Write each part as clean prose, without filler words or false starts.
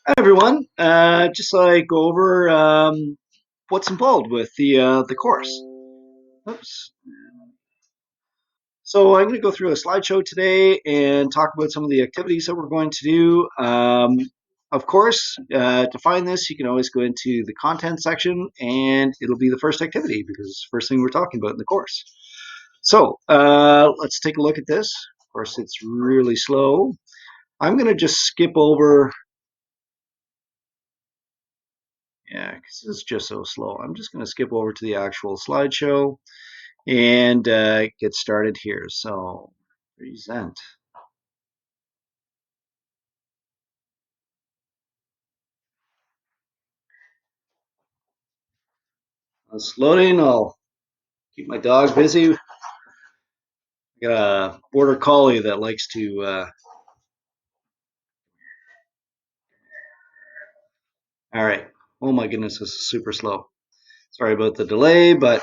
Hi everyone. Just thought I'd go over what's involved with the course. Oops. So I'm going to go through a slideshow today and talk about some of the activities that we're going to do. Of course, to find this, you can always go into the content section, and it'll be the first activity because it's the first thing we're talking about in the course. So let's take a look at this. Of course, it's really slow. I'm going to just skip over. Yeah, because it's just so slow. I'm just going to skip over to the actual slideshow and get started here. So, present. It's loading. I'll keep my dog busy. I got a border collie that likes to. All right. Oh my goodness, this is super slow. Sorry about the delay, but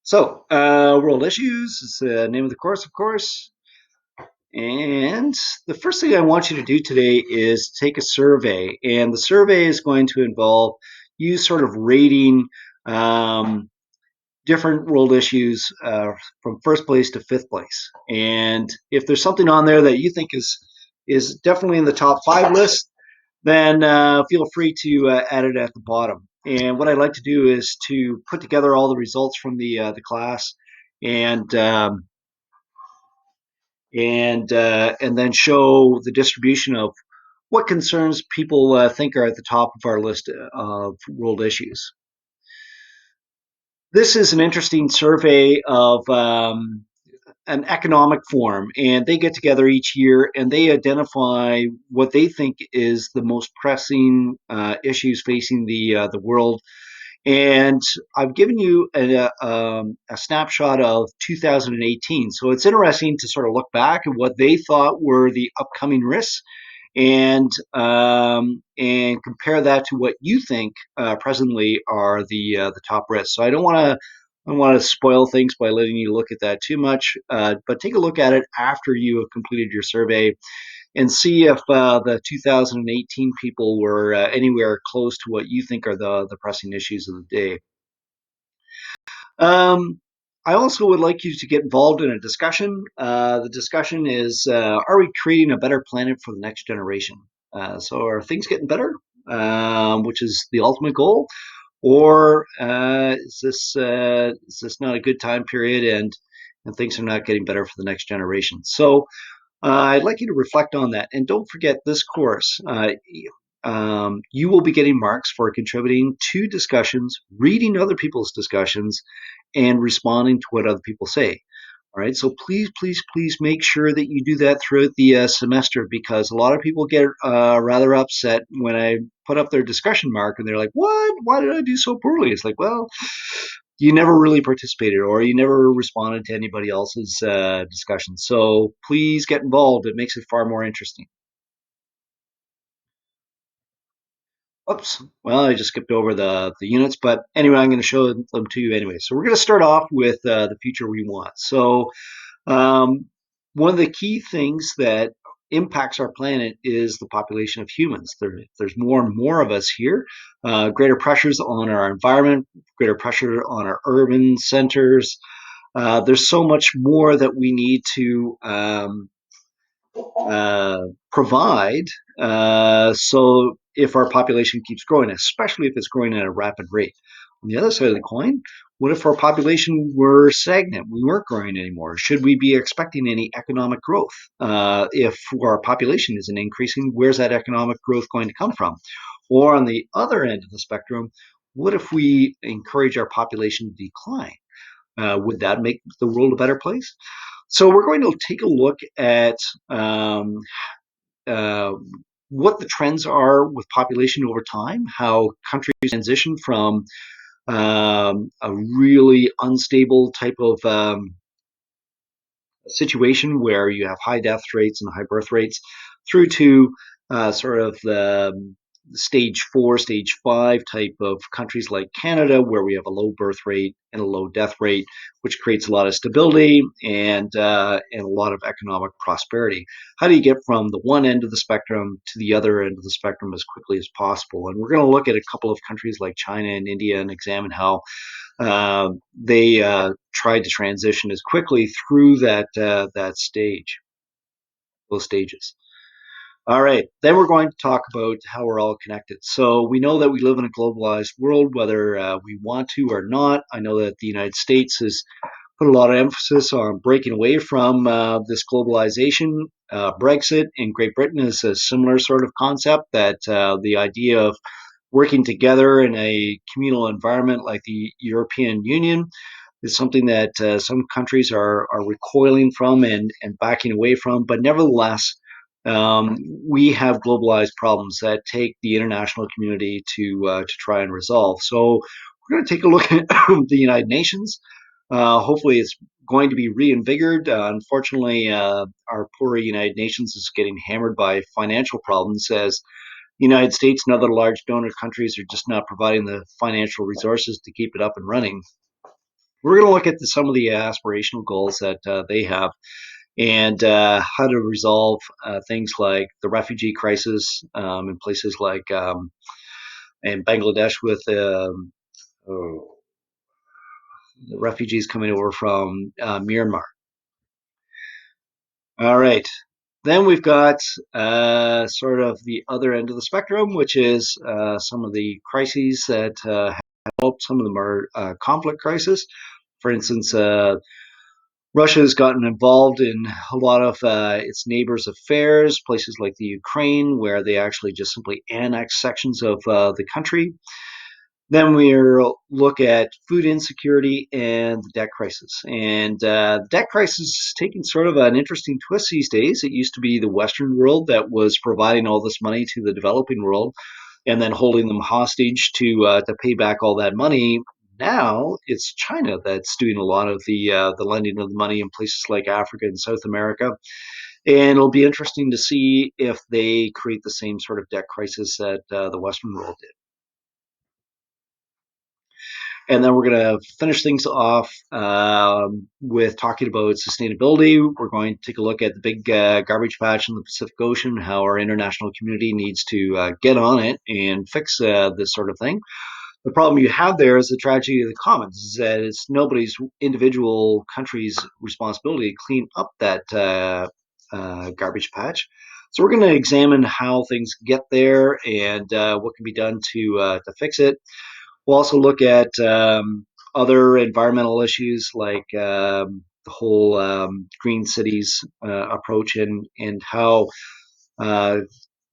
so world issues is the name of the course, of course. And the first thing I want you to do today is take a survey. And the survey is going to involve you sort of rating different world issues from first place to fifth place. And if there's something on there that you think is definitely in the top five list, then feel free to add it at the bottom. And what I'd like to do is to put together all the results from the class and and then show the distribution of what concerns people think are at the top of our list of world issues. This is an interesting survey of an economic forum, and they get together each year and they identify what they think is the most pressing issues facing the world. And I've given you a snapshot of 2018. So it's interesting to sort of look back at what they thought were the upcoming risks and compare that to what you think presently are the top risks. So I don't want to spoil things by letting you look at that too much, but take a look at it after you have completed your survey and see if the 2018 people were anywhere close to what you think are the pressing issues of the day. Um, I also would like you to get involved in a discussion. The discussion is, are we creating a better planet for the next generation? So are things getting better, which is the ultimate goal? Or is this not a good time period and things are not getting better for the next generation? So I'd like you to reflect on that. And don't forget this course. You will be getting marks for contributing to discussions, reading other people's discussions, and responding to what other people say. All right, so please, please, please make sure that you do that throughout the semester because a lot of people get rather upset when I put up their discussion mark and they're like, "What? Why did I do so poorly?" It's like, well, you never really participated or you never responded to anybody else's discussion. So please get involved. It makes it far more interesting. Oops. Well, I just skipped over the units, but anyway, I'm going to show them to you anyway. So we're going to start off with the future we want. So um, one of the key things that impacts our planet is the population of humans. There's more and more of us here, greater pressures on our environment, greater pressure on our urban centers. There's so much more that we need to uh, provide. So if our population keeps growing, especially if it's growing at a rapid rate. On the other side of the coin, what if our population were stagnant? We weren't growing anymore. Should we be expecting any economic growth? If our population isn't increasing, where's that economic growth going to come from? Or on the other end of the spectrum, what if we encourage our population to decline? Would that make the world a better place? So we're going to take a look at um, uh, what the trends are with population over time, how countries transition from a really unstable type of situation where you have high death rates and high birth rates through to sort of stage 4, stage 5 type of countries like Canada, where we have a low birth rate and a low death rate, which creates a lot of stability and a lot of economic prosperity. How do you get from the one end of the spectrum to the other end of the spectrum as quickly as possible? And we're going to look at a couple of countries like China and India and examine how they tried to transition as quickly through that stage, those stages. All right, then we're going to talk about how we're all connected. So we know that we live in a globalized world, whether we want to or not. I know that the United States has put a lot of emphasis on breaking away from this globalization. Brexit in Great Britain is a similar sort of concept, that the idea of working together in a communal environment like the European Union is something that some countries are recoiling from and backing away from. But nevertheless, we have globalized problems that take the international community to try and resolve. So we're going to take a look at the United Nations. Hopefully, it's going to be reinvigorated. Unfortunately, our poor United Nations is getting hammered by financial problems, as the United States and other large donor countries are just not providing the financial resources to keep it up and running. We're going to look at some of the aspirational goals that they have, and how to resolve things like the refugee crisis in places like in Bangladesh with oh, the refugees coming over from Myanmar. All right. Then we've got sort of the other end of the spectrum, which is some of the crises that have helped. Some of them are conflict crisis. For instance, Russia has gotten involved in a lot of its neighbors' affairs, places like the Ukraine, where they actually just simply annex sections of the country. Then we look at food insecurity and the debt crisis. And the debt crisis is taking sort of an interesting twist these days. It used to be the Western world that was providing all this money to the developing world and then holding them hostage to pay back all that money. Now it's China that's doing a lot of the lending of the money in places like Africa and South America, and it'll be interesting to see if they create the same sort of debt crisis that the Western world did. And then we're going to finish things off with talking about sustainability. We're going to take a look at the big garbage patch in the Pacific Ocean, how our international community needs to get on it and fix this sort of thing. The problem you have there is the tragedy of the commons, is that it's nobody's individual country's responsibility to clean up that garbage patch. So we're going to examine how things get there and what can be done to fix it. We'll also look at other environmental issues like the whole green cities approach, and how uh,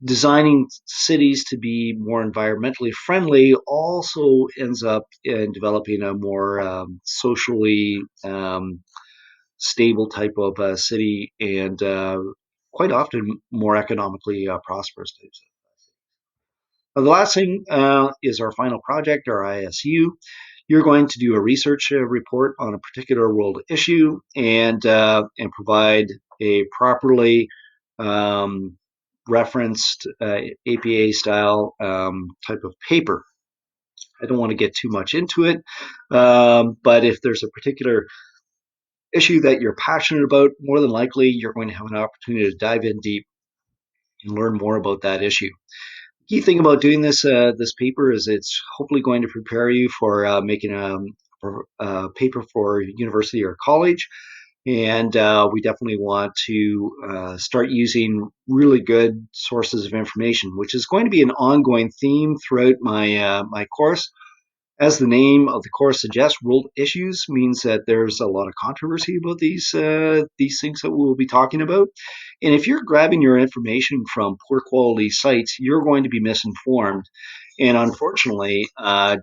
designing cities to be more environmentally friendly also ends up in developing a more socially stable type of city, and quite often more economically prosperous types. The last thing is our final project, our ISU. You're going to do a research report on a particular world issue, and provide a properly referenced APA style type of paper. I don't want to get too much into it, but if there's a particular issue that you're passionate about, more than likely you're going to have an opportunity to dive in deep and learn more about that issue. Key thing about doing this paper is it's hopefully going to prepare you for making a paper for university or college, and we definitely want to start using really good sources of information, which is going to be an ongoing theme throughout my course. As the name of the course suggests, world issues means that there's a lot of controversy about these things that we'll be talking about. And if you're grabbing your information from poor quality sites, you're going to be misinformed, and unfortunately,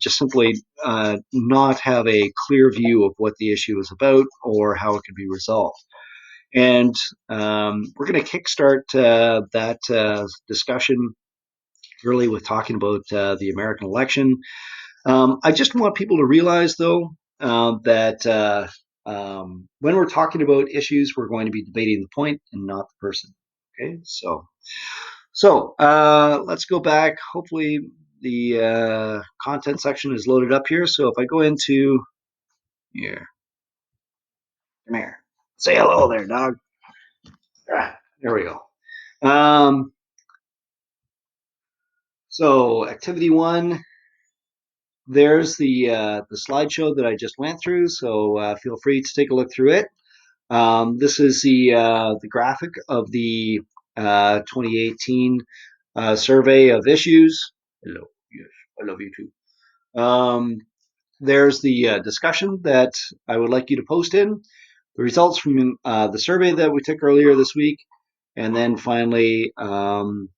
just simply not have a clear view of what the issue is about or how it can be resolved. And we're going to kickstart that discussion really with talking about the American election. I just want people to realize, though, that when we're talking about issues, we're going to be debating the point and not the person. Okay, So let's go back. Hopefully the content section is loaded up here. So if I go into here, come here, say hello there, dog. There we go. Um, so activity one, there's the slideshow that I just went through. So feel free to take a look through it. This is the graphic of the 2018 survey of issues. Hello, yes, I love you too. There's the discussion that I would like you to post in, the results from the survey that we took earlier this week, and then finally the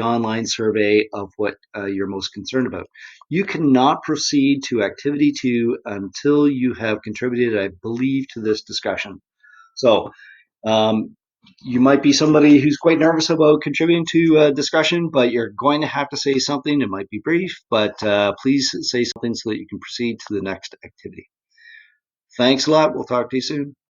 online survey of what you're most concerned about. You cannot proceed to activity two until you have contributed, I believe, to this discussion. So um, you might be somebody who's quite nervous about contributing to a discussion, but you're going to have to say something. It might be brief, but please say something so that you can proceed to the next activity. Thanks a lot. We'll talk to you soon.